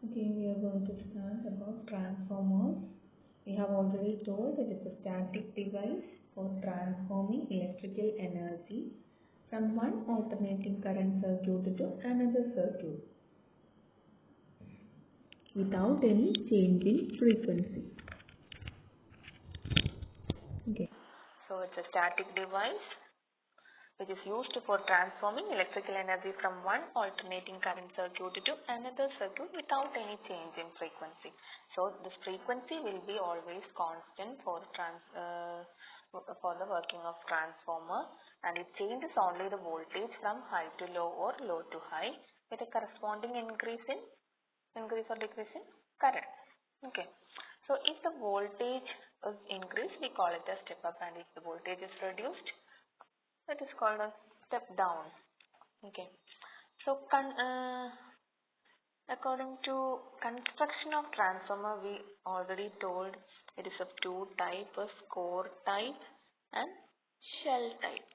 Okay, we are going to start about transformers. We have already told it is a static device for transforming electrical energy from one alternating current circuit to another circuit without any change in frequency. Okay. So it's a static device which is used for transforming electrical energy from one alternating current circuit to another circuit without any change in frequency. So this frequency will be always constant for the working of transformer, and it changes only the voltage from high to low or low to high with a corresponding increase or decrease in current. Okay. So if the voltage is increased, we call it a step up, and if the voltage is reduced, that is called a step down. Okay. So according to construction of transformer, we already told it is of two types: core type and shell type.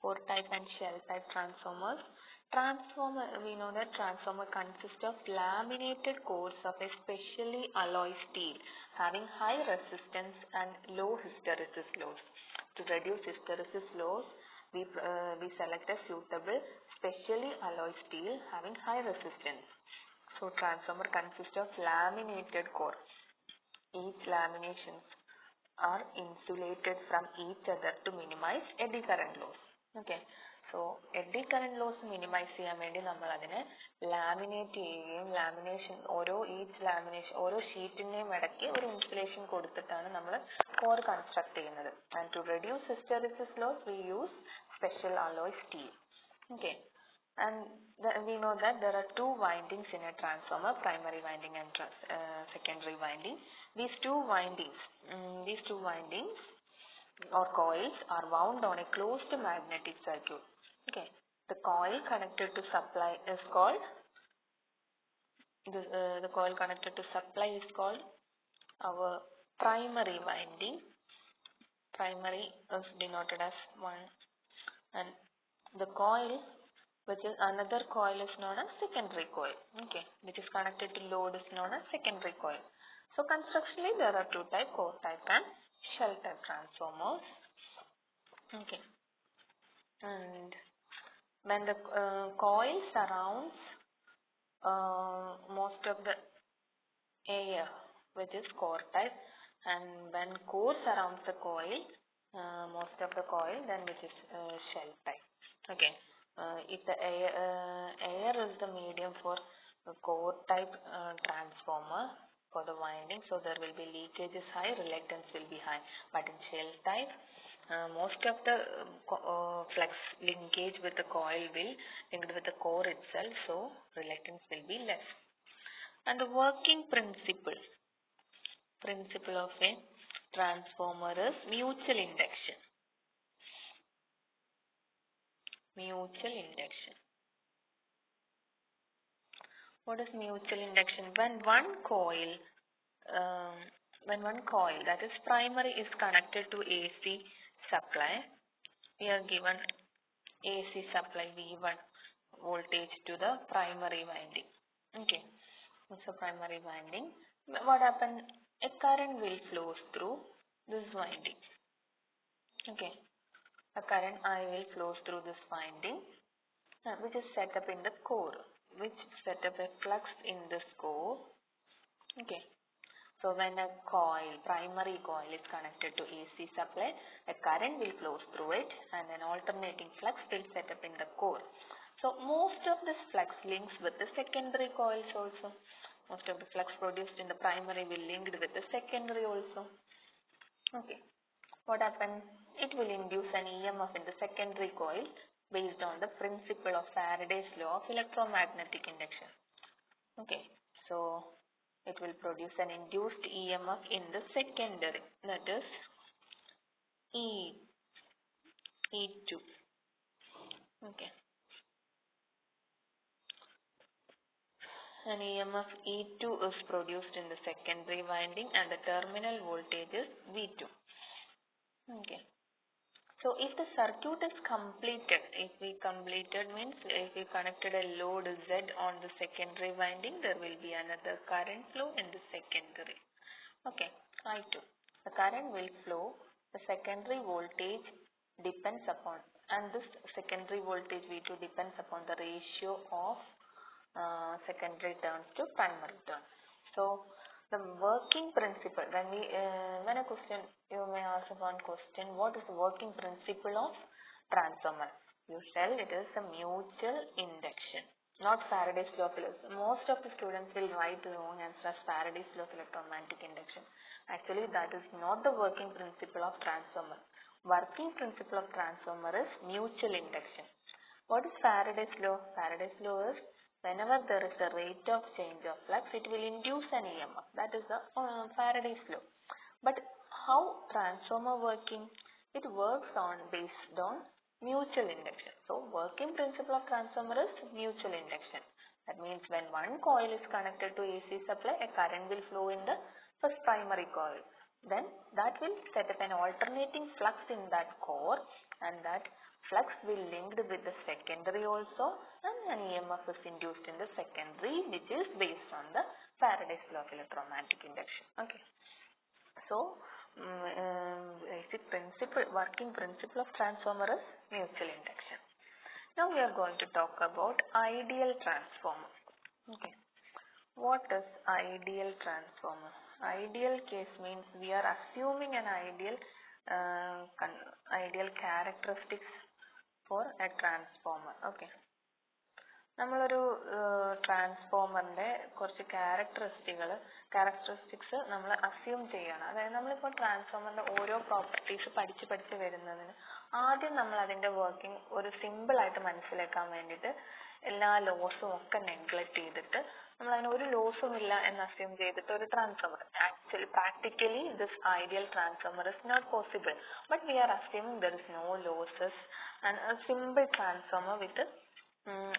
Core type and shell type transformers. We know that transformer consists of laminated cores of a specially alloy steel having high resistance and low hysteresis loss. To reduce hysteresis loss, we select a suitable specially alloy steel having high resistance. So transformer consists of laminated core. Each laminations are insulated from each other to minimize eddy current loss. Okay. So eddy current loss minimize ചെയ്യാൻ വേണ്ടി നമ്മൾ അതിനെ laminate ചെയ്യുകയും ഓരോ ഷീറ്റിന്റെയും ഇടയ്ക്ക് ഒരു insulation കൊടുത്തിട്ടാണ് നമ്മൾ കോർ കൺസ്ട്രക്ട് ചെയ്യുന്നത്. And to reduce hysteresis loss, we use special alloy steel. Okay. And we know that there are two windings in a transformer: primary winding and secondary winding. These two windings or coils are wound on a closed magnetic circuit. Okay, the coil connected to supply is called our primary winding. Primary is denoted as 1, and the coil, which is another coil, is known as secondary coil. Okay, which is connected to load is known as secondary coil. So constructionally there are two types: core type and shell type transformers. Okay, and when the coil surrounds most of the air, which is core type, and when core surrounds the coil, most of the coil, then which is shell type. Okay. If the air is the medium for core type transformer for the winding, so there will be leakage is high, reluctance will be high. But in shell type, most of the flux linkage with the coil will linked with the core itself, so reluctance will be less. And the working principle of a transformer is mutual induction. What is mutual induction? When one coil, that is primary, is connected to AC supply, we are given AC supply V1 voltage to the primary winding. Okay, so primary winding, what happens? A current will flow through this winding. Okay, a current I will flow through this winding, which is set up in the core, which set up a flux in this core. Okay, so when a primary coil is connected to AC supply, a current will flow through it, and an alternating flux will set up in the core. So most of this flux links with the secondary coils also. Most of the flux produced in the primary will linked with the secondary also. Okay, what happens? It will induce an EMF in the secondary coil based on the principle of Faraday's law of electromagnetic induction. Okay, so it will produce an induced EMF in the secondary, that is E2. Okay, an EMF E2 is produced in the secondary winding, and the terminal voltage is V2. Okay, So if the circuit is completed, if we completed means if we connected a load Z on the secondary winding, there will be another current flow in the secondary. Okay, I2. The current will flow, the secondary voltage depends upon, and this secondary voltage V2 depends upon the ratio of secondary turns to primary turns. So the working principle, when a question, you may ask one question, what is the working principle of transformer? You tell it is a mutual induction, not Faraday's law of electromagnetic. Most of the students will write the wrong answer as Faraday's law of electromagnetic induction. Actually, that is not the working principle of transformer. Working principle of transformer is mutual induction. What is Faraday's law? Faraday's law is whenever there is a rate of change of flux, it will induce an EMF. That is the Faraday's law. But how transformer working? It works based on mutual induction. So working principle of transformer is mutual induction. That means when one coil is connected to AC supply, a current will flow in the first primary coil. Then that will set up an alternating flux in that core, and that flux will linked with the secondary also, and an EMF is induced in the secondary, which is based on the Faraday's law of electromagnetic induction. Okay. So basic principle, working principle of transformer is mutual induction. Now we are going to talk about ideal transformer. Okay. What is ideal transformer? Ideal case means we are assuming an ideal characteristics for a transformer. Okay. നമ്മളൊരു ട്രാൻസ്ഫോമറിന്റെ കുറച്ച് characteristics നമ്മൾ assume ചെയ്യണം. അതായത് നമ്മളിപ്പോൾ ട്രാൻസ്ഫോമറിന്റെ ഓരോ properties പഠിച്ച് വരുന്നതിന് ആദ്യം നമ്മൾ അതിന്റെ വർക്കിംഗ് ഒരു സിമ്പിൾ ആയിട്ട് മനസ്സിലാക്കാൻ വേണ്ടിയിട്ട് എല്ലാ ലോസും ഒക്കെ നെഗ്ലക്ട് ചെയ്തിട്ട് നമ്മൾ അതിന് ഒരു ലോസും ഇല്ല എന്ന് അസ്യൂം ചെയ്തിട്ട് ഒരു transformer, actually practically this ideal transformer is not possible, but we are assuming there is no losses and simple transformer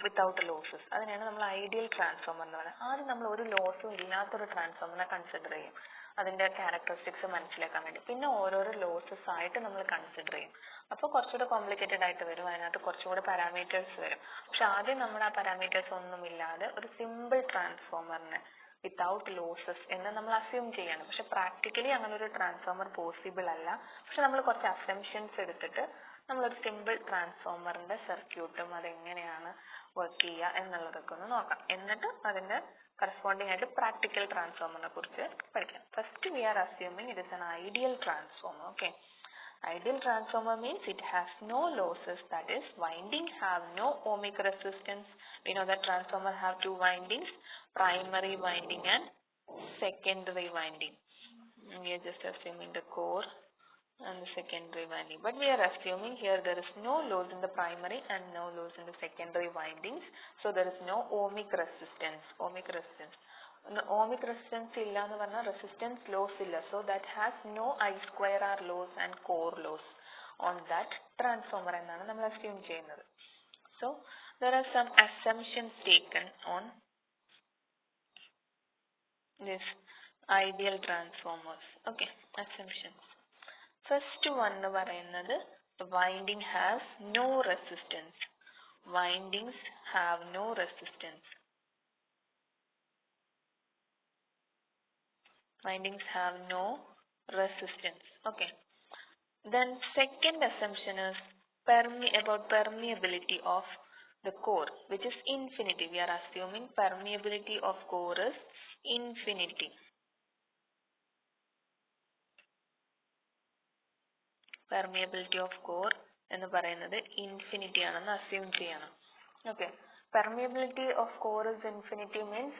without losses. അതിനാണ് നമ്മൾ ഐഡിയൽ ട്രാൻസ്ഫോമർ എന്ന് പറയുന്നത്. ആദ്യം നമ്മൾ ഒരു ലോസും ഇല്ലാത്തൊരു ട്രാൻസ്ഫോമറിനെ കൺസിഡർ ചെയ്യും അതിന്റെ ക്യാരക്ടറിസ്റ്റിക്സ് മനസ്സിലാക്കാൻ വേണ്ടി. പിന്നെ ഓരോരോ ലോസസ് ആയിട്ട് നമ്മൾ കൺസിഡർ ചെയ്യും. അപ്പോൾ കുറച്ചുകൂടെ കോംപ്ലിക്കേറ്റഡ് ആയിട്ട് വരും, അതിനകത്ത് കുറച്ചുകൂടെ പാരാമീറ്റേഴ്സ് വരും. പക്ഷെ ആദ്യം നമ്മൾ ആ പാരാമീറ്റേഴ്സ് ഒന്നും ഇല്ലാതെ ഒരു സിമ്പിൾ ട്രാൻസ്ഫോമറിനെ വിത്തൗട്ട് ലോസസ് എന്ന് നമ്മൾ അസ്യൂം ചെയ്യണം. പക്ഷെ പ്രാക്ടിക്കലി അങ്ങനെ ഒരു ട്രാൻസ്ഫോമർ പോസിബിൾ അല്ല. പക്ഷെ നമ്മൾ കുറച്ച് അസംഷൻസ് എടുത്തിട്ട് നമ്മളൊരു സിമ്പിൾ ട്രാൻസ്ഫോമറിന്റെ സർക്യൂട്ടും അതെങ്ങനെയാണ് വർക്ക് ചെയ്യുക എന്നുള്ളതൊക്കെ ഒന്ന് നോക്കാം. എന്നിട്ട് അതിന്റെ കറസ്പോണ്ടിങ് ആയിട്ട് പ്രാക്ടിക്കൽ ട്രാൻസ്ഫോമറിനെ കുറിച്ച് പഠിക്കാം. First we are assuming it is an ideal transformer. Okay. Ideal transformer means it has no losses, that is winding have no ohmic resistance. We know that transformer have two windings, primary winding and secondary winding. We are just assuming the core and the secondary winding, but we are assuming here there is no loss in the primary and no loss in the secondary windings, so there is no ohmic resistance. Ohmic resistance illa ennu parna resistance loss illa, so that has no I square R loss and core loss on that transformer ennaanu nammal assume cheyyunnathu. So there are some assumptions taken on this ideal transformers. Okay, assumptions. First one nu parayunnathu, the winding has no resistance. Windings have no resistance. Windings have no resistance. Okay. Then second assumption is about permeability of the core, which is infinity. We are assuming permeability of core is infinity. Permeability of core എന്ന് പറയുന്നത് infinity ആണെന്ന് assume ചെയ്യണം. Okay. Permeability of core is infinity means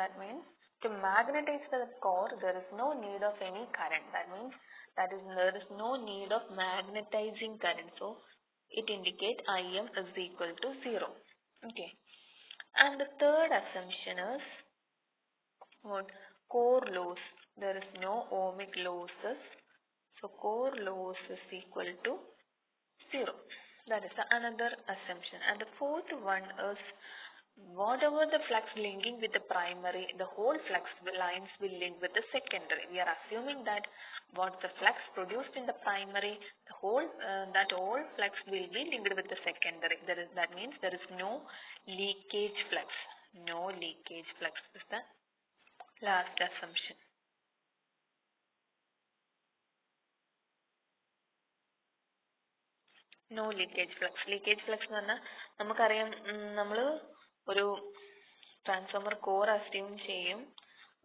that means to magnetize the core there is no need of any current. That means there is no need of magnetizing current. So it indicates Im is equal to 0. Okay. And the third assumption is what? Core loss. There is no ohmic losses. So core loss is equal to 0. That is another assumption. And the fourth one is whatever the flux linking with the primary, the whole flux lines will link with the secondary. We are assuming that what the flux produced in the primary, the whole that whole flux will be linked with the secondary. That means there is no leakage flux. No leakage flux is the last assumption. No leakage flux. Leakage flux എന്ന് പറഞ്ഞാൽ നമുക്കറിയാം നമ്മൾ ഒരു transformer core assume ചെയ്യും.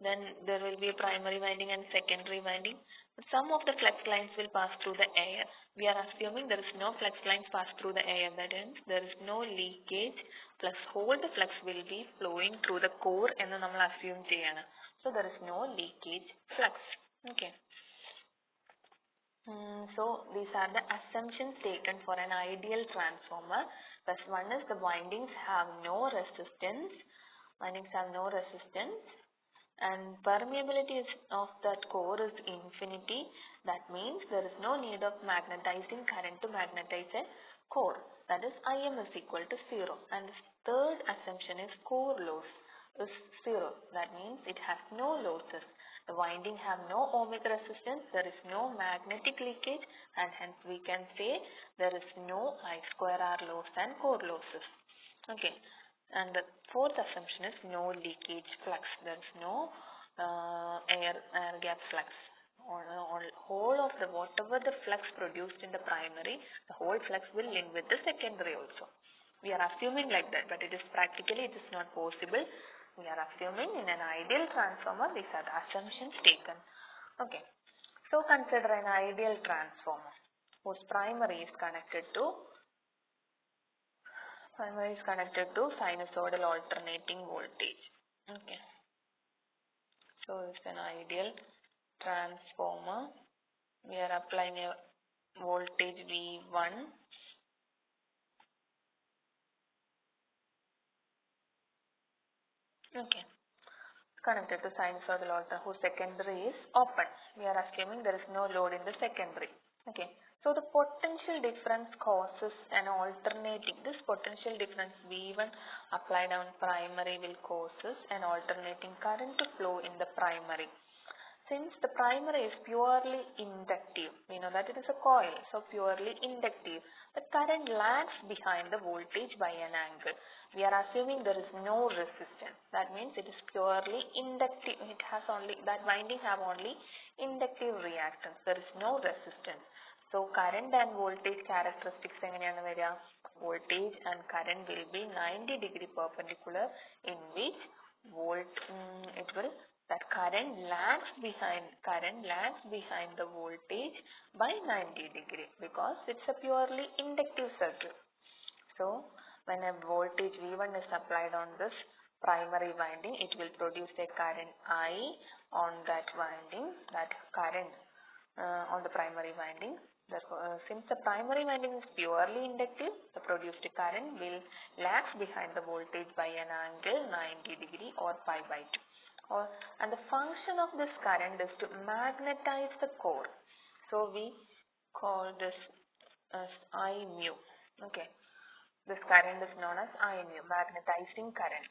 Then there will be a primary winding and secondary winding. But some of the flux lines will pass through the air. We are assuming there is no flux lines pass through the air. That means there is no leakage plus whole the flux will be flowing through the core എന്ന് നമ്മൾ assume ചെയ്യാണ്. So there is no leakage flux. Okay. So these are the assumptions taken for an ideal transformer. First one is the windings have no resistance. Windings have no resistance. And permeability of that core is infinity. That means there is no need of magnetizing current to magnetize a core. That is Im is equal to 0. And the third assumption is core loss is 0. That means it has no losses. The winding have no ohmic resistance. There is no magnetic leakage, and hence we can say there is no I square R loss and core losses. Okay. And the fourth assumption is no leakage flux. There is no air gap flux. Whole of the whatever the flux produced in the primary, the whole flux will link with the secondary also. We are assuming like that, but it is practically it is not possible. We are assuming in an ideal transformer these are the assumptions taken. Okay. So consider an ideal transformer whose primary is connected to sinusoidal alternating voltage. Okay. So it's an ideal transformer. We are applying a voltage V1. Okay. Connected to sinusoidal alternator whose secondary is open. We are assuming there is no load in the secondary. Okay. So the potential difference causes an alternating. This potential difference V1 applied on primary will causes an alternating current to flow in the primary. Since the primary is purely inductive, we know that it is a coil, so purely inductive, the current lags behind the voltage by an angle. We are assuming there is no resistance. That means it is purely inductive. It has only, that winding have only inductive reactance. There is no resistance. So current and voltage characteristics എങ്ങനെയാണ് വരിക? Voltage and current will be 90 degree perpendicular, in which that current lags behind the voltage by 90 degree because it's a purely inductive circuit. So when a voltage V1 is applied on this primary winding, it will produce a current I on that winding, that current on the primary winding. Therefore, since the primary winding is purely inductive, the produced current will lag behind the voltage by an angle 90 degree or pi by 2. And the function of this current is to magnetize the core. So we call this as I mu. Okay. This current is known as I mu, magnetizing current.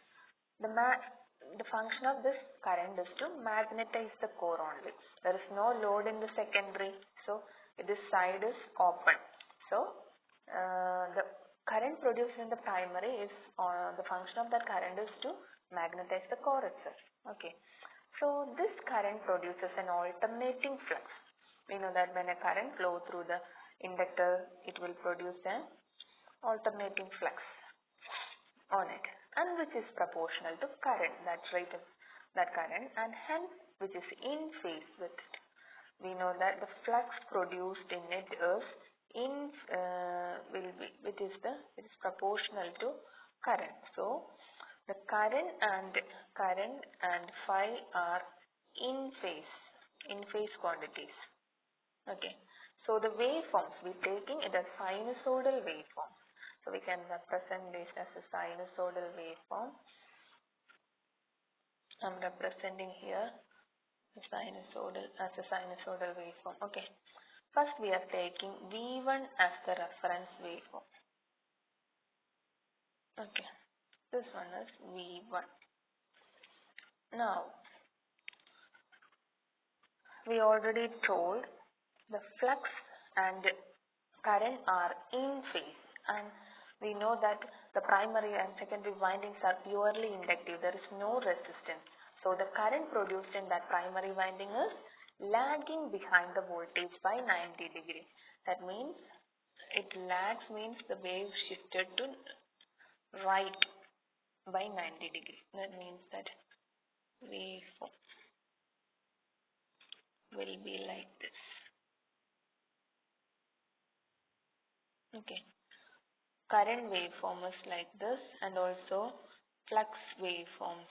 The function of this current is to magnetize the core only. There is no load in the secondary, so this side is open. So the current produced in the primary is the function of that current is to magnetize the core itself. Okay. So this current produces an alternating flux. We know that when a current flows through the inductor, it will produce an alternating flux on it, and which is proportional to current, that's right, that current, and hence which is in phase with it. We know that the flux produced in it is it is proportional to current. So the current and phi are in phase quantities. Okay. So the waveforms, we taking it as sinusoidal waveform. So we can represent this as a sinusoidal waveform. I'm representing here the as a sinusoidal waveform. Okay. First we are taking V1 as the reference waveform. Okay. This one is V1. Now, we already told the flux and current are in phase, and we know that the primary and secondary windings are purely inductive. There is no resistance. So the current produced in that primary winding is lagging behind the voltage by 90 degree. That means it lags means the wave shifted to right by 90 degree. That means that waveform will be like this. Okay. Current waveform is like this, and also flux waveforms.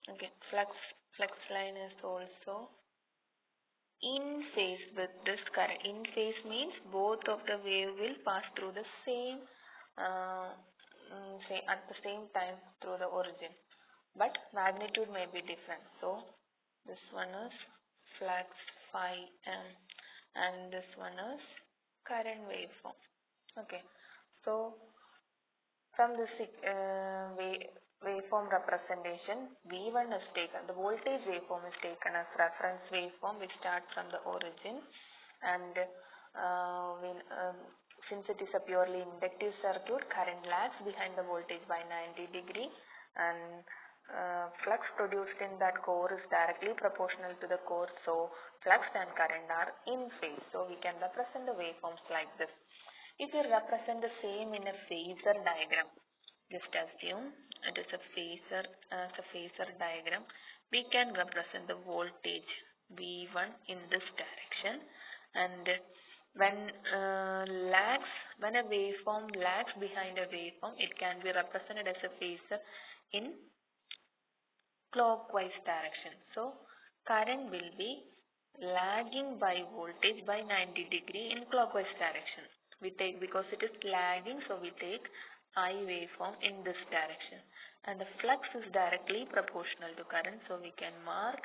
Okay, flux line is also in phase with this current. In phase means both of the wave will pass through the same, say at the same time through the origin, but magnitude may be different. So this one is flux phi m, and this one is current waveform. Okay, so from this waveform representation, V1 is taken, the voltage waveform is taken as reference waveform which starts from the origin, and since it is a purely inductive circuit, current lags behind the voltage by 90 degree, and flux produced in that core is directly proportional to the core, so flux and current are in phase. So we can represent the waveforms like this. If you represent the same in a phasor diagram, just assume it is a phasor, as a phasor diagram, we can represent the voltage V1 in this direction, and when a waveform lags behind a waveform, it can be represented as a phasor in clockwise direction. So current will be lagging by voltage by 90 degree in clockwise direction. We take, because it is lagging, so we take I waveform in this direction, and the flux is directly proportional to current, so we can mark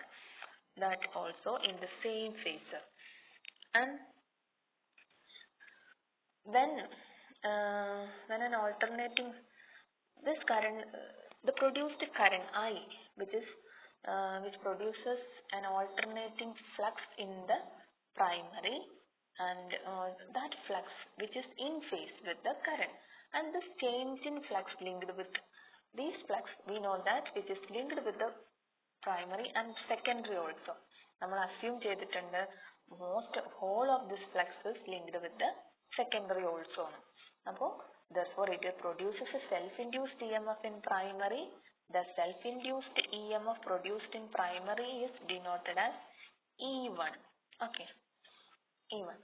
that also in the same phasor. And then when an alternating this current, the produced current I, which produces an alternating flux in the primary, and that flux which is in phase with the current, and this change in flux linked with these flux, we know that which is linked with the primary and secondary also. നമ്മൾ assume ചെയ്തിട്ടുണ്ട് whole of this flux is linked with the secondary also. അപ്പോൾ therefore it produces a self-induced EMF in primary. The self-induced EMF produced in primary is denoted as E1. Okay, E1,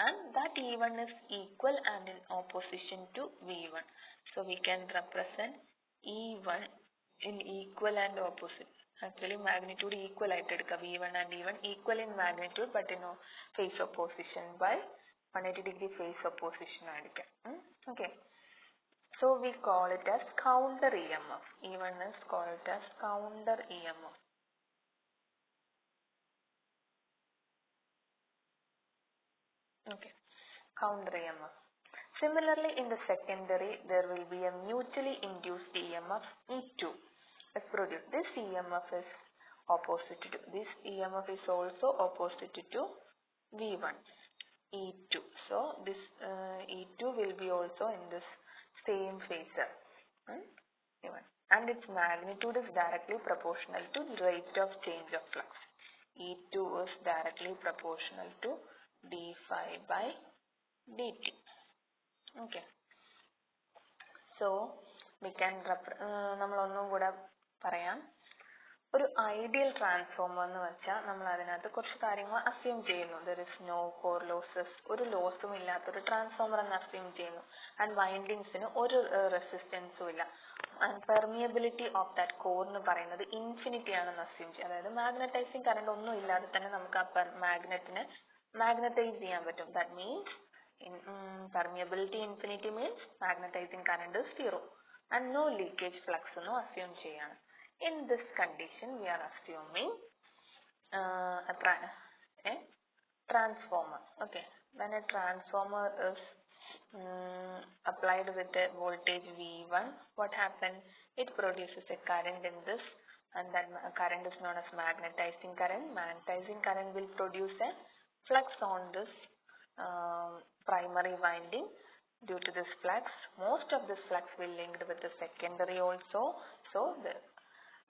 and that E1 is equal and in opposition to V1. So we can represent E1 in equal and opposite. Actually magnitude equal ആയിട്ട് എടുക്കുക. V1 and E1 equal in magnitude but in phase opposition by 180 degree phase opposition ആയിരിക്കും. Okay, so we call it as counter EMF. E1 is called as counter EMF. Okay, counter EMF. Similarly, in the secondary, there will be a mutually induced EMF E2 is produced. This EMF is opposite to, this EMF is also opposite to V1, E2. So this E2 will be also in this same phasor, and its magnitude is directly proportional to the rate of change of flux. E2 is directly proportional to d phi by dt. Okay, so we can നമ്മൾ ഒന്നും കൂടെ പറയാം. ഒരു ideal transformer എന്ന് വെച്ചാൽ നമ്മൾ അതിനകത്ത് കുറച്ച് കാര്യങ്ങൾ അസ്യൂം ചെയ്യുന്നു. There is no core losses, ഒരു ലോസും ഇല്ലാത്തൊരു ട്രാൻസ്ഫോമർ എന്ന് അസ്യൂം ചെയ്യുന്നു. ആൻഡ് വൈൻഡിങ്സിന് ഒരു റെസിസ്റ്റൻസും ഇല്ല. And permeability of that core എന്ന് പറയുന്നത് ഇൻഫിനിറ്റി ആണെന്ന് അസ്യൂം ചെയ്യും. അതായത് മാഗ്നറ്റൈസിങ് കറണ്ട് ഒന്നും ഇല്ലാതെ തന്നെ നമുക്ക് ആ മാഗ്നറ്റിനെ മാഗ്നറ്റൈസ് ചെയ്യാൻ പറ്റും. That means permeability infinity means magnetizing current is zero and no leakage flux nu assume cheyana. In this condition we are assuming a transformer. Okay, when a transformer is applied with a voltage V1, what happens? It produces a current in this, and that current is known as magnetizing current. Magnetizing current will produce a flux on this primary winding. Due to this flux, most of this flux will linked with the secondary also. So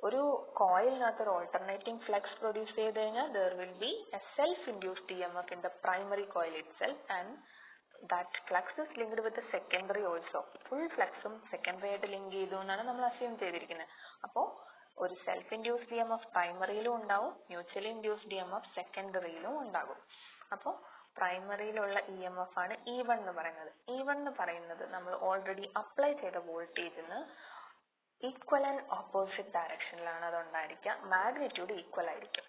ഒരു കോയിലിനകത്ത് ഒരു alternating flux produce ചെയ്ത് കഴിഞ്ഞാൽ there will be a self-induced EMF in the primary coil itself, and that flux is linked with the secondary also. Full fluxum secondary ആയിട്ട് link ചെയ്തു എന്നാണ് നമ്മൾ assume ചെയ്തിരിക്കുന്നത്. അപ്പോൾ ഒരു self-induced EMF primaryയിലും ഉണ്ടാവും, mutually induced EMF secondaryയിലും ഉണ്ടാകും. അപ്പോൾ പ്രൈമറിയിലുള്ള EMF ആണ് E1 എന്ന് പറയുന്നത്. E1 എന്ന് പറയുന്നത് നമ്മൾ ഓൾറെഡി അപ്ലൈ ചെയ്ത വോൾട്ടേജിന് ഈക്വൽ ആൻഡ് ഓപ്പോസിറ്റ് ഡയറക്ഷനിലാണ് അത് ഉണ്ടായിരിക്കുക. മാഗ്നിറ്റ്യൂഡ് ഈക്വൽ ആയിരിക്കും.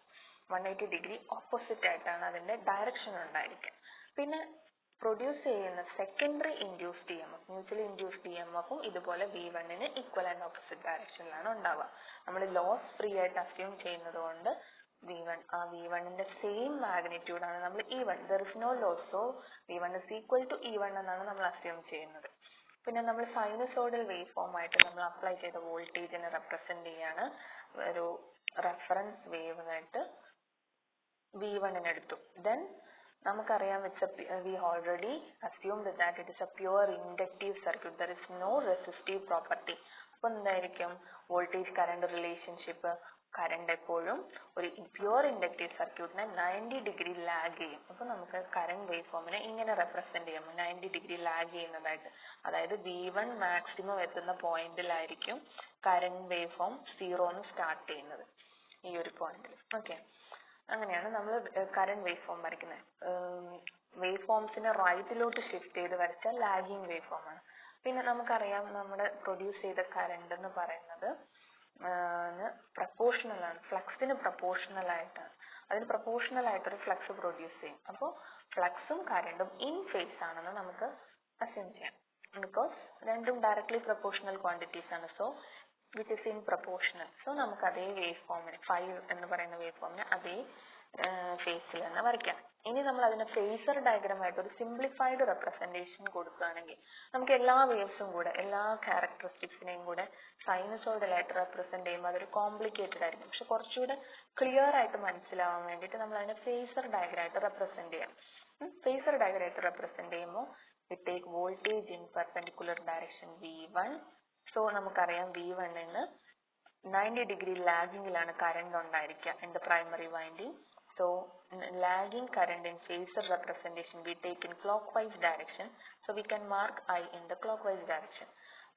180 ഡിഗ്രി ഓപ്പോസിറ്റ് ആയിട്ടാണ് അതിന്റെ ഡയറക്ഷൻ ഉണ്ടായിരിക്കുക. പിന്നെ പ്രൊഡ്യൂസ് ചെയ്യുന്ന secondary induced EMF, mutually induced EMFും ഇതുപോലെ V1ന് ഈക്വൽ ആൻഡ് ഓപ്പോസിറ്റ് ഡയറക്ഷനിലാണ് ഉണ്ടാവുക. നമ്മൾ ലോസ് ഫ്രീ ആയിട്ട് അസ്യൂം ചെയ്യുന്നത് കൊണ്ട് V1 ആ V1ന്റെ സെയിം മാഗ്നിറ്റ്യൂഡ് ആണ് നമ്മൾ E1. there is no loss, so V1 is equal to E1 എന്നാണ് നമ്മൾ അസ്യൂം ചെയ്യുന്നത്. പിന്നെ നമ്മൾ സൈനസോയ്ഡൽ വേവ് ഫോം ആയിട്ട് നമ്മൾ അപ്ലൈ ചെയ്ത വോൾട്ടേജിനെ റെപ്രസെന്റ് ചെയ്യാണ് ഒരു റെഫറൻസ് വേവ് ആയിട്ട് V1 എടുത്തു. then നമുക്കറിയാം we already assumed that it is a pure inductive circuit, there is no resistive property. അപ്പോൾ എന്തായിരിക്കും വോൾട്ടേജ് കറണ്ട് റിലേഷൻഷിപ്പ്? കറണ്ട് എപ്പോഴും ഒരു പ്യുവർ ഇൻഡക്റ്റീവ് സർക്യൂട്ടിനെ 90 ഡിഗ്രി ലാഗ് ചെയ്യും. അപ്പോൾ നമുക്ക് കറണ്ട് വേവ് ഫോമിനെ ഇങ്ങനെ റെപ്രസെന്റ് ചെയ്യാം, 90 ഡിഗ്രി ലാഗ് ചെയ്യുന്നതായിട്ട്. അതായത് V1 മാക്സിമം എത്തുന്ന പോയിന്റിലായിരിക്കും കറണ്ട് വേവ് ഫോം 0 സ്റ്റാർട്ട് ചെയ്യുന്നത്, ഈ ഒരു പോയിന്റിൽ. ഓക്കെ, അങ്ങനെയാണ് നമ്മൾ കറണ്ട് വേവ് ഫോം വരയ്ക്കുന്നത്. വേവ് ഫോംസിനെ റൈറ്റിലോട്ട് ഷിഫ്റ്റ് ചെയ്ത് വരച്ച ലാഗിങ് വേവ് ഫോം ആണ്. പിന്നെ നമുക്കറിയാം നമ്മുടെ പ്രൊഡ്യൂസ് ചെയ്ത കറണ്ട് എന്ന് പറയുന്നത് പ്രപ്പോർഷണൽ ആണ്, ഫ്ലക്സിന് പ്രപ്പോർഷണൽ ആയിട്ടാണ്. അതിന് പ്രപ്പോർഷണൽ ആയിട്ടൊരു ഫ്ലക്സ് പ്രൊഡ്യൂസ് ചെയ്യും. അപ്പോൾ ഫ്ലക്സും കറണ്ടും ഇൻ ഫേസ് ആണെന്ന് നമുക്ക് അസ്യൂം ചെയ്യാം. ബിക്കോസ് രണ്ടും ഡയറക്ട്ലി പ്രപ്പോർഷണൽ ക്വാണ്ടിറ്റീസ് ആണ്. So which is in proportional. So നമുക്ക് അതേ വേവ് ഫോമിന് 5 എന്ന് പറയുന്ന വേവ് ഫോമിന് അതേ ഫേസിൽ തന്നെ വരയ്ക്കാം. ഇനി നമ്മൾ അതിനെ ഫേസർ ഡയഗ്രാം ആയിട്ട് ഒരു സിംപ്ലിഫൈഡ് റെപ്രസെന്റേഷൻ കൊടുക്കുകയാണെങ്കിൽ നമുക്ക് എല്ലാ വേവ്സും കൂടെ എല്ലാ ക്യാരക്ടറിസ്റ്റിക്സിനെയും കൂടെ സൈനസോയ്ഡൽ ആയിട്ട് റെപ്രസെന്റ് ചെയ്യുമ്പോൾ അതൊരു കോംപ്ലിക്കേറ്റഡ് ആയിരിക്കും. പക്ഷെ കുറച്ചുകൂടെ ക്ലിയർ ആയിട്ട് മനസ്സിലാവാൻ വേണ്ടിയിട്ട് നമ്മൾ അതിനെ ഫേസർ ഡയഗ്രാം ആയിട്ട് റെപ്രസെന്റ് ചെയ്യാം. ഫേസർ ഡയഗ്രാം ആയിട്ട് റെപ്രസെന്റ് ചെയ്യുമ്പോൾ we take voltage in perpendicular direction V1. So നമുക്കറിയാം V1ന് 90 ഡിഗ്രി ലാഗിങ്ങിലാണ് കറണ്ട് ഉണ്ടായിരിക്കുക in the primary winding. So lagging current in phasor representation we take in clockwise direction. So we can mark I in the clockwise direction.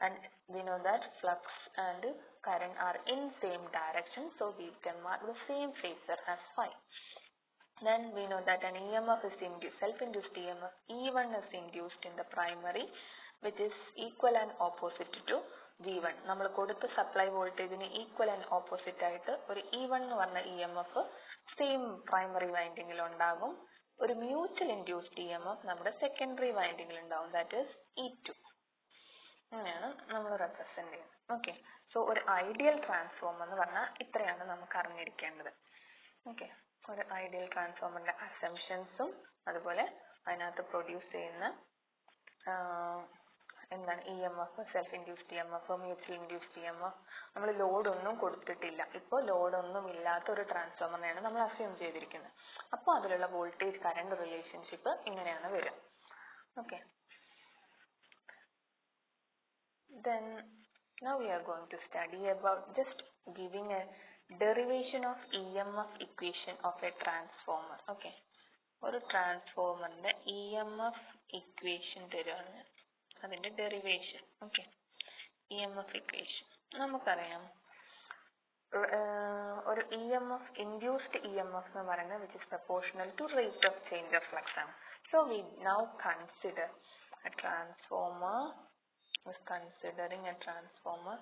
And we know that flux and current are in same direction. So we can mark the same phasor as phi. Then we know that an EMF is induced, self-induced EMF E1 is induced in the primary, which is equal and opposite to V1. നമ്മൾ കൊടുത്ത supply വോൾട്ടേജിന് equal and opposite ആയിട്ട് ഒരു E1 എന്ന് പറഞ്ഞ EMF same primary വൈൻഡിങ്ങിൽ ഉണ്ടാകും. ഒരു mutual induced EMF നമ്മുടെ സെക്കൻഡറി വൈൻഡിങ്ങിൽ ഉണ്ടാകും, ദാറ്റ് ഈസ് E2. അങ്ങനെയാണ് നമ്മൾ റെപ്രസെന്റ് ചെയ്യുന്നത്. ഓക്കെ, സോ ഒരു ഐഡിയൽ ട്രാൻസ്ഫോമർ എന്ന് പറഞ്ഞാൽ ഇത്രയാണ് നമുക്ക് അറിഞ്ഞിരിക്കേണ്ടത്. ഓക്കെ, ഒരു ഐഡിയൽ ട്രാൻസ്ഫോമറിന്റെ അസംഷൻസും അതുപോലെ അതിനകത്ത് പ്രൊഡ്യൂസ് ചെയ്യുന്ന എന്താണ് EMF, self induced EMF, mutual induced EMF. നമ്മൾ ലോഡൊന്നും കൊടുത്തിട്ടില്ല, ഇപ്പോൾ ലോഡൊന്നും ഇല്ലാത്ത ഒരു ട്രാൻസ്ഫോമറിനെയാണ് നമ്മൾ അസ്യൂം ചെയ്തിരിക്കുന്നത്. അപ്പോൾ അതിലുള്ള വോൾട്ടേജ് കറണ്ട് റിലേഷൻഷിപ്പ് ഇങ്ങനെയാണ് വരിക. Okay, then now we are going to study about just giving a derivation of EMF equation of a transformer. Okay, ഒരു ട്രാൻസ്ഫോമറിന്റെ EMF ഇക്വേഷൻ തരുവാണ്, അതിന്റെ ഡെറിവേഷൻ. ഓക്കെ, EMF ഇക്വേഷൻ നമുക്കറിയാം ഒരു EMF ഇൻഡ്യൂസ്ഡ് EMF എന്ന് പറയുന്നത് which is proportional to rate of change of flux ആണ്. So we now consider a transformer, is considering a transformer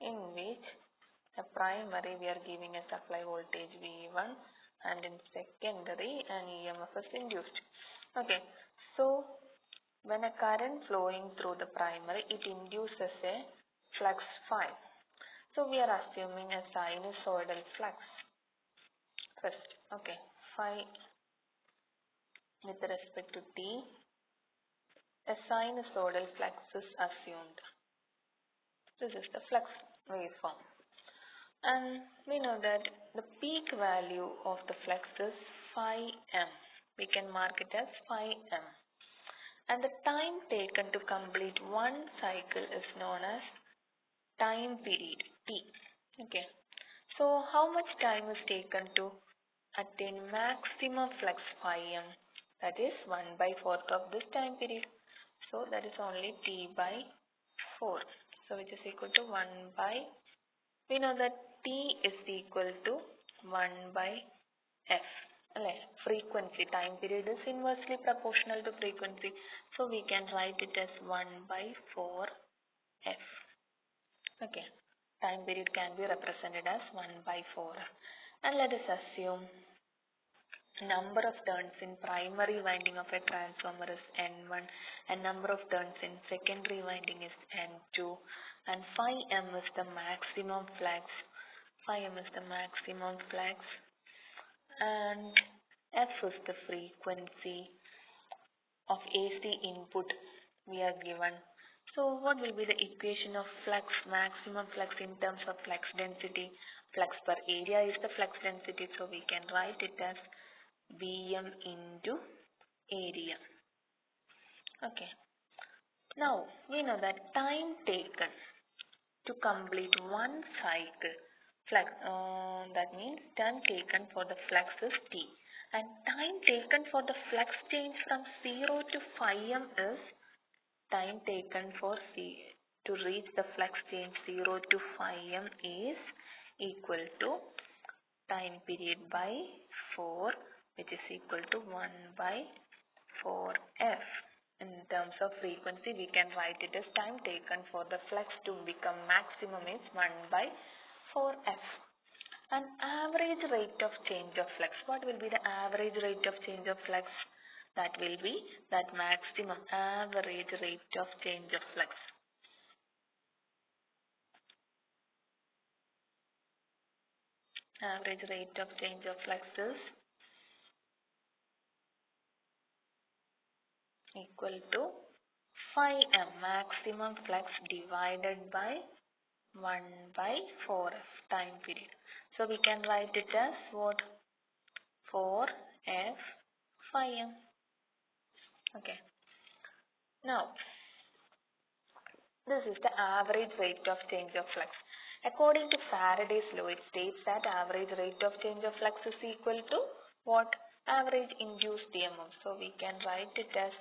in which a primary we are giving a supply voltage V1 and in secondary an EMF is induced. Okay, so when a current flowing through the primary, it induces a flux phi. So we are assuming a sinusoidal flux first. Okay, phi with respect to t a sinusoidal flux is assumed. This is the flux waveform. And we know that the peak value of the flux is phi m. We can mark it as phi m. And the time taken to complete one cycle is known as time period T. Okay. So how much time is taken to attain maximum flux phi m? That is 1 by 4th of this time period. So that is only T by 4. So which is equal to 1 by, we know that T is equal to 1 by F. Frequency, time period is inversely proportional to frequency. So we can write it as 1 by 4 F. Okay. Time period can be represented as 1 by 4. And let us assume number of turns in primary winding of a transformer is N1 and number of turns in secondary winding is N2 and phi m is the maximum flux. Phi m is the maximum flux and F is the frequency of AC input we are given. So what will be the equation of flux, maximum flux in terms of flux density? Flux per area is the flux density, so we can write it as Vm into area. Okay. Now we know that time taken to complete one cycle, flux, that means time taken for the flux is T, and time taken for the flux change from 0 to phi m is time taken for to reach the flux change 0 to phi m is equal to time period by 4, which is equal to 1 by 4f. In terms of frequency, we can write it as time taken for the flux to become maximum is 1 by 4f. And average rate of change of flux. What will be the average rate of change of flux? That will be that maximum average rate of change of flux. Average rate of change of flux is equal to phi m, maximum flux, divided by 1 by 4f, time period. So we can write it as what? 4f phi m. Okay. Now, this is the average rate of change of flux. According to Faraday's law, it states that average rate of change of flux is equal to what? Average induced EMF. So we can write it as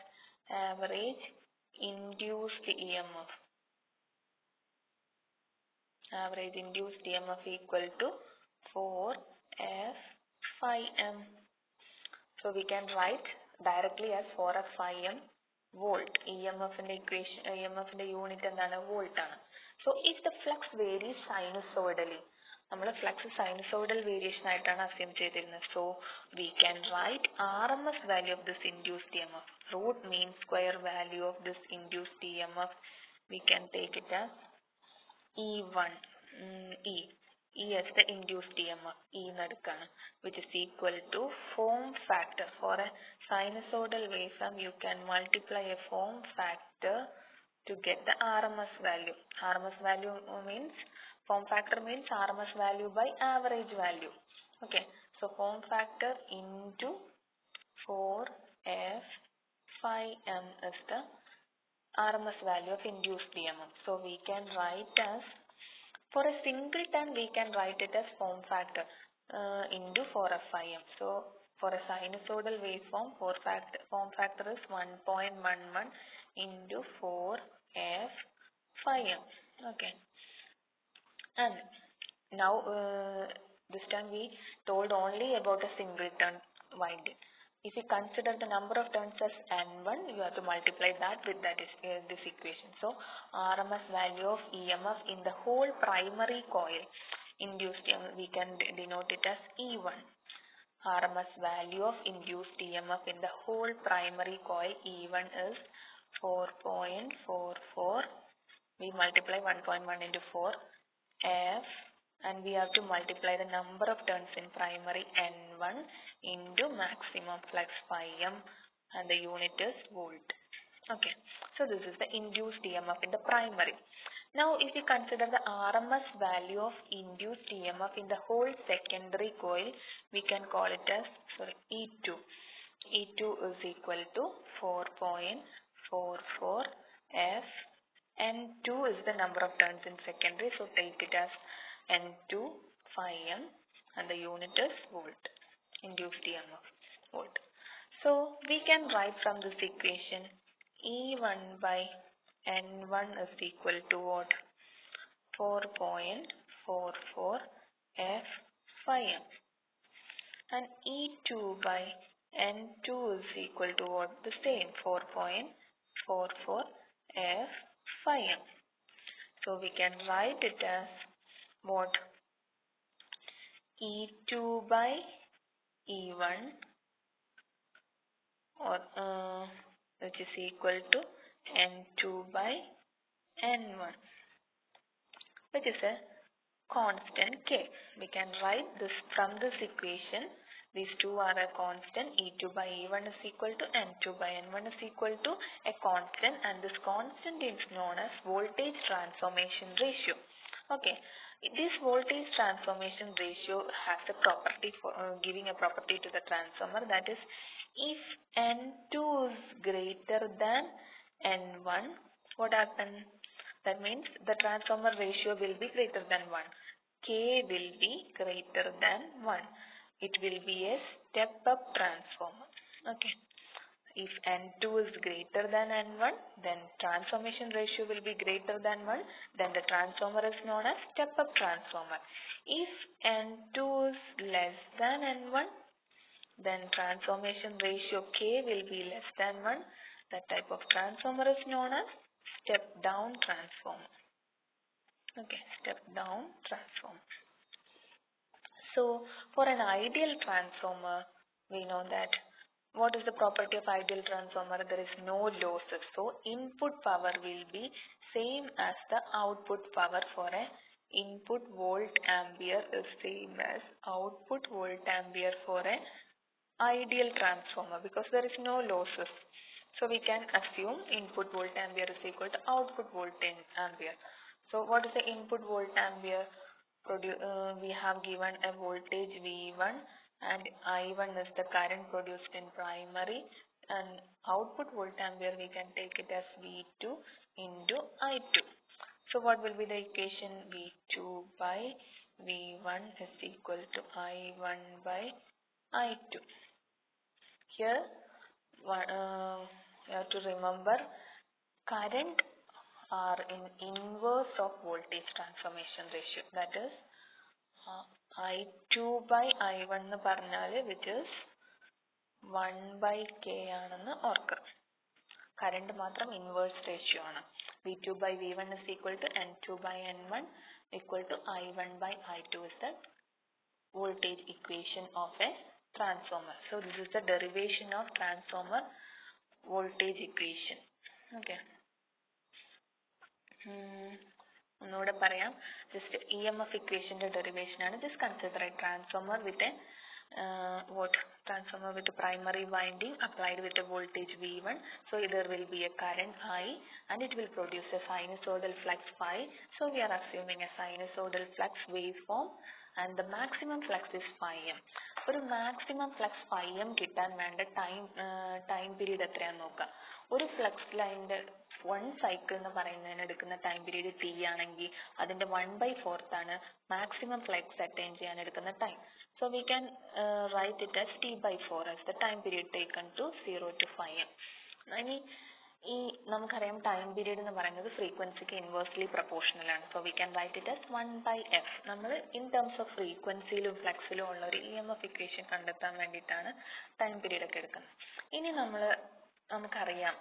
average induced EMF. Average induced EMF equal to 4f phi m. So we can write directly as 4f phi m volt. EMF in the equation, EMF in the unit എന്താണ് volt ആണ്. So if the flux varies sinusoidally, നമ്മൾ flux sinusoidal variation ആയിട്ടാണ് assume ചെയ്തിരുന്നത്. So we can write RMS value of this induced EMF, root mean square value of this induced EMF. We can take it as E1, E as the induced EMF, E നടക്കാണ്, which is equal to form factor. For a sinusoidal waveform, you can multiply a form factor to get the RMS value. RMS value means, form factor means RMS value by average value. Okay, so form factor into 4f phi m is the RMS value of induced EMF. So we can write as, for a single turn we can write it as form factor into 4f phi m. So for a sinusoidal waveform, form factor is 1.11 into 4f phi m. Okay. And now this time we told only about a single turn winding. If you consider the number of turns as n1, you have to multiply that with this equation. So RMS value of EMF in the whole primary coil induced EMF, we can denote it as E1. RMS value of induced EMF in the whole primary coil E1 is 4.44. We multiply 1.1 into 4 f, and we have to multiply the number of turns in primary N1 into maximum flux phi m, and the unit is volt. Okay, so this is the induced EMF in the primary. Now if we consider the RMS value of induced EMF in the whole secondary coil, we can call it as E2. E2 is equal to 4.44 F. N2 is the number of turns in secondary, so take it as N2 phi m, and the unit is volt, induced EMF, volt. So we can write from this equation E1 by N1 is equal to what? 4.44 F phi m. And E2 by N2 is equal to what? The same, 4.44 F phi m. So we can write it as what? E2 by E1, or which is equal to N2 by N1, which is a constant K. We can write this from this equation. These two are a constant. E2 by E1 is equal to N2 by N1 is equal to a constant, and this constant is known as voltage transformation ratio. Okay, this voltage transformation ratio has a property for giving a property to the transformer, that is, if N2 is greater than N1, what happens? That means the transformer ratio will be greater than 1. K will be greater than 1. It will be a step-up transformer. Okay. If N2 is greater than N1, then transformation ratio will be greater than 1. Then the transformer is known as step-up transformer. If N2 is less than N1, then transformation ratio K will be less than 1. That type of transformer is known as step-down transformer. Okay, step-down transformer. So, for an ideal transformer, we know that what is the property of ideal transformer? There is no losses. So, input power will be same as the output power. For an input volt ampere is same as output volt ampere for an ideal transformer, because there is no losses. So, we can assume input volt ampere is equal to output volt ampere. So, what is the input volt ampere? We have given a voltage V1 and I1 is the current produced in primary, and output volt ampere we can take it as V2 into I2. So what will be the equation? V2 by V1 is equal to I1 by I2. Here you have to remember current are in inverse of voltage transformation ratio, that is I2 by I1 എന്ന് പറഞ്ഞാല് which is 1 by K ആണെന്ന് ഓർക്കുക. Current മാത്രം inverse ratio ആണ്. V2 by V1 is equal to N2 by N1 equal to I1 by I2 is the voltage equation of a transformer. So this is the derivation of transformer voltage equation. Okay. ഒന്നുകൂടെ പറയാം. Just EMF ഇക്വേഷന്റെ derivation ആണ്. Just consider a transformer with a transformer with a primary winding applied with a voltage V1. So there will be a current I and it will produce a sinusoidal flux phi. So we are assuming a sinusoidal flux waveform and the maximum flux is phi m. ഒരു maximum flux phi m കിട്ടാൻ വേണ്ട time period എത്രയാണെന്ന് നോക്കാം. ഒരു flux ലൈനിന്റെ 1 cycle എന്ന് പറയുന്നതിന് എടുക്കുന്ന ടൈം പീരീഡ് T ആണെങ്കിൽ അതിന്റെ 1/4 ആണ് മാക്സിമം ഫ്ലക്സ് അറ്റൈൻ ചെയ്യാൻ എടുക്കുന്ന time. So we can write it as T/4 as the time period taken to 0 to 5m. ഇനി ഈ നമുക്കറിയാം ടൈം പീരീഡ് എന്ന് പറയുന്നത് ഫ്രീക്വൻസിക്ക് ഇൻവേഴ്സ്ലി പ്രൊപ്പോർഷണൽ ആണ്. So we can write it as 1/f. നമ്മൾ ഇൻ ടേംസ് ഓഫ് ഫ്രീക്വൻസിയിലും ഫ്ലക്സിലും ഉള്ള ഒരു EMF ഇക്വേഷൻ കണ്ടെത്താൻ വേണ്ടിയിട്ടാണ് ടൈം പീരീഡ് ഒക്കെ എടുക്കുന്നത്. ഇനി നമുക്കറിയാം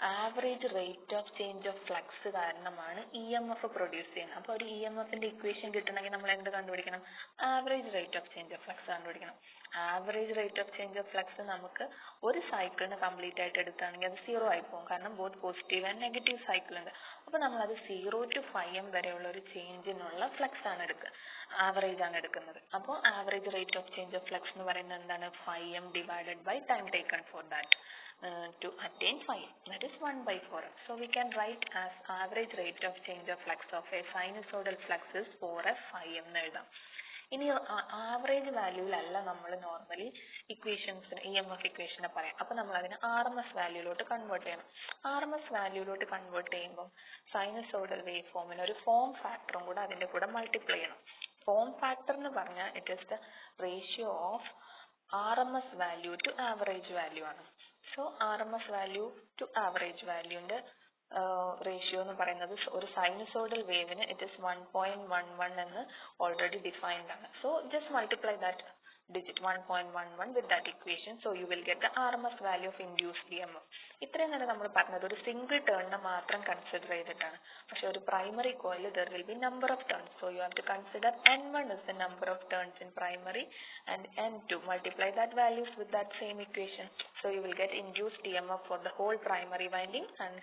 average rate of change of flux കാരണമാണ് EMF പ്രൊഡ്യൂസ് ചെയ്യുന്നത്. അപ്പോൾ ഒരു EMFന്റെ ഇക്വേഷൻ കിട്ടണമെങ്കിൽ നമ്മൾ എന്ത് കണ്ടുപിടിക്കണം? Average rate of change of flux കണ്ടുപിടിക്കണം. Average rate of change of flux നമുക്ക് ഒരു സൈക്കിളിന് കംപ്ലീറ്റ് ആയിട്ട് എടുക്കുകയാണെങ്കിൽ അത് 0 ആയി പോകും. കാരണം both positive and negative cycle ഉണ്ട്. അപ്പോൾ നമ്മൾ അത് 0 to 5m വരെയുള്ള ഒരു ചേഞ്ചിനുള്ള ഫ്ലക്സ് ആണ് ആവറേജ് ആണ് എടുക്കുന്നത്. അപ്പോൾ average rate of change of flux എന്ന് പറയുന്നത് എന്താണ്? 5m divided by time taken for that to attain 5m, that is 1/4. So we can write as average rate of change of flux of a sinusoidal flux is 4f 5m എന്ന് എഴുതാം. ഇനി average വാല്യൂലല്ല നമ്മൾ normally ഇക്വേഷൻസിന് EMF ഇക്വേഷനെ പറയാം. അപ്പോൾ നമ്മൾ അതിനെ RMS വാല്യൂലോട്ട് convert ചെയ്യണം. RMS വാല്യൂലോട്ട് convert ചെയ്യുമ്പോൾ സൈനസോയ്ഡൽ വേവ് ഫോമിന് ഒരു ഫോം ഫാക്ടറും കൂടെ അതിൻ്റെ കൂടെ മൾട്ടിപ്ലൈ ചെയ്യണം. ഫോം ഫാക്ടർ എന്ന് പറഞ്ഞാൽ it is the ratio of RMS value to average value ആണ്. So RMS value to average വാല്യൂൻ്റെ റേഷ്യോ എന്ന് പറയുന്നത് ഒരു സൈനസോയ്ഡൽ വേവിന് ഇറ്റ് ഇസ് 1.11 എന്ന് ഓൾറെഡി ഡിഫൈൻഡ് ആണ്. So just multiply that digit 1.11 with that equation, so you will get the RMS value of induced EMF. ഇത്രയും നേരം നമ്മൾ പറഞ്ഞത് ഒരു സിംഗിൾ ടേണിനെ മാത്രം കൺസിഡർ ചെയ്തിട്ടാണ്. പക്ഷെ ഒരു primary coil there will be number of turns, so you have to consider N1 is the number of turns in primary and N2 multiply that values with that same equation, so you will get induced EMF for the whole primary winding and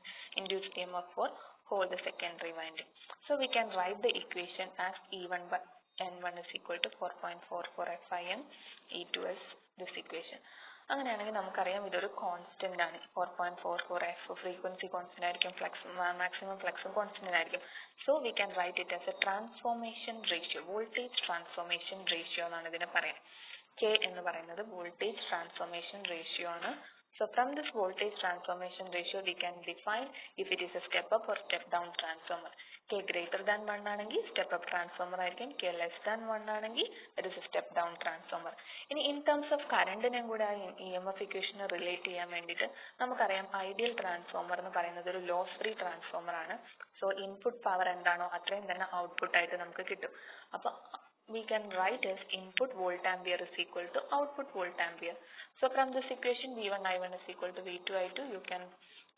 induced EMF for whole the secondary winding. So we can write the equation as E1 by N1 is equal to 4.44f/m, E2 is this equation. അങ്ങനെയാണെങ്കിൽ നമുക്കറിയാം ഇതൊരു constant ആണ്. 4.44f frequency constant ആയിരിക്കും, maximum ഫ്ലക്സും constant ആയിരിക്കും. So we can write it as A transformation ratio, voltage transformation ratio എന്നാണ് ഇതിനെ പറയാം. K എന്ന് പറയുന്നത് വോൾട്ടേജ് ട്രാൻസ്ഫോർമേഷൻ റേഷ്യോ ആണ്. So from this voltage transformation ratio we can define if it is a step up or step down transformer. K greater than 1 ആണെങ്കിൽ step up transformer ആയിരിക്കും, K less than 1 ആണെങ്കിൽ it is a step down transformer. ഇനി in terms of currentനെ കൂടെ EMF equation relate ചെയ്യാൻ വേണ്ടിയിട്ട് നമുക്കറിയാം ideal transformer എന്ന് പറയുന്നത് ഒരു ലോസ് ഫ്രീ ട്രാൻസ്ഫോമർ ആണ്. സോ ഇൻപുട്ട് പവർ എന്താണോ അത്രയും തന്നെ ഔട്ട്പുട്ട് ആയിട്ട് നമുക്ക് കിട്ടും. അപ്പോൾ we can write as input volt ampere is equal to output volt ampere. So from this equation V1 I1 is equal to V2 I2, you can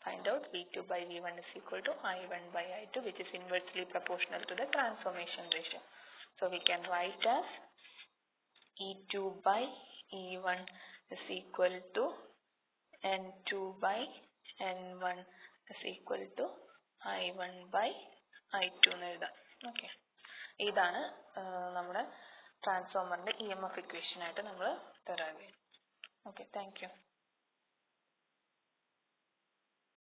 find out V2 by V1 is equal to I1 by I2, which is inversely proportional to the transformation ratio. So we can write as E2 by E1 is equal to N2 by N1 is equal to I1 by I2 എന്ന് എഴുതാം. Okay, ഇതാണ് നമ്മുടെ ട്രാൻസ്ഫോമറിന്റെ EMF equation ആയിട്ട് നമ്മൾ derive ചെയ്യുന്നത്. Okay, thank you.